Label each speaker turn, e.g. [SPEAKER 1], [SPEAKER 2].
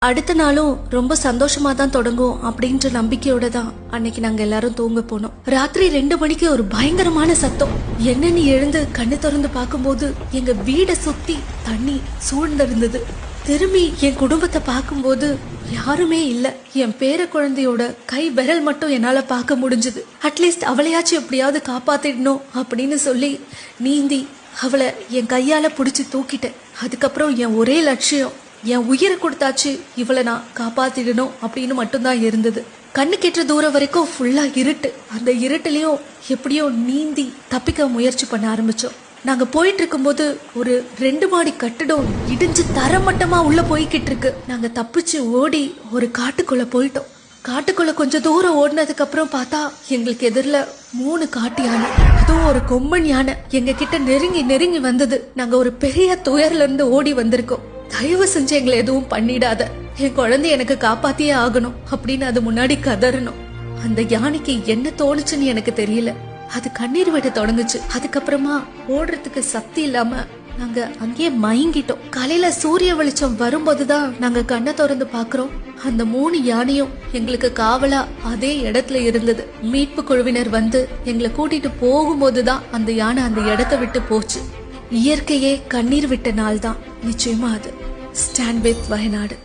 [SPEAKER 1] அடுத்த நாளும் ரொம்ப சந்தோஷமா தான் தொடங்கும் அப்படின்ற நம்பிக்கையோட தான் அன்னைக்கு நாங்க எல்லாரும் தூங்க போனோம். ராத்திரி 2 மணிக்கு ஒரு பயங்கரமான சத்தம். என்னன்னு எழுந்து கண்ணு திறந்து பார்க்கும்போது எங்க வீடை சுத்தி தண்ணி சூழ்ந்திருந்தது. திரும்பி என் குடும்பத்தை பார்க்கும்போது யாருமே இல்ல. என் பேர குழந்தையோட கை விரல் மட்டும் என்னால பார்க்க முடிஞ்சது. அட்லீஸ்ட் அவளையாச்சும் எப்படியாவது காப்பாத்திடணும் அப்படின்னு சொல்லி நீந்தி அவளை என் கையால புடிச்சு தூக்கிட்டேன். அதுக்கப்புறம் என் ஒரே லட்சியம், என் உயிரை கொடுத்தாச்சு இவளை நான் காப்பாத்திடணும் அப்படின்னு மட்டும்தான் இருந்தது. கண்ணு கெட்ட தூரம் வரைக்கும் ஃபுல்லா இருட்டு. அந்த இருட்டுலயும் எப்படியோ நீந்தி தப்பிக்க முயற்சி பண்ண ஆரம்பிச்சோம். நாங்க போயிட்டு இருக்கும்போது ஒரு 2 மாடி கட்டிடம் இடிஞ்சு தரமட்டமா உள்ள போய்கிட்டு இருக்கு. நாங்க தப்பிச்சு ஓடி ஒரு காட்டுக்குள்ள போயிட்டோம். காட்டுக்குள்ள கொஞ்சம் தூரம் ஓடினதுக்கு அப்புறம் பார்த்தா எங்களுக்கு எதிரில 3 காட்டு யானை, அதுவும் ஒரு கொம்பன் யானை எங்க கிட்ட நெருங்கி வந்தது. நாங்க ஒரு பெரிய துயர்ல இருந்து ஓடி வந்திருக்கோம். தயவு செஞ்சு எங்களை எதுவும் பண்ணிடாத, என் குழந்தை எனக்கு காப்பாத்தியே ஆகணும் அப்படின்னு அது முன்னாடி கதறணும். அந்த யானைக்கு என்ன தோணுச்சுன்னு எனக்கு தெரியல. அது கண்ணீர் விட தொடங்குச்சு. அதுக்கப்புறமா ஓடுறதுக்கு சக்தி இல்லாம நாங்க அங்கேயே மயங்கிட்டோம். காலையில சூரிய வெளிச்சம் வரும்போதுதான் நாங்க கண்ணை திறந்து பாக்குறோம். அந்த 3 யானையும் எங்களுக்கு காவலா அதே இடத்துல இருந்தது. மீட்பு குழுவினர் வந்து எங்களை கூட்டிட்டு போகும்போதுதான் அந்த யானை அந்த இடத்தை விட்டு போச்சு. இயற்கையே கண்ணீர் விட்ட நாள் தான் நிச்சயமா அது. Stand with Wayanad.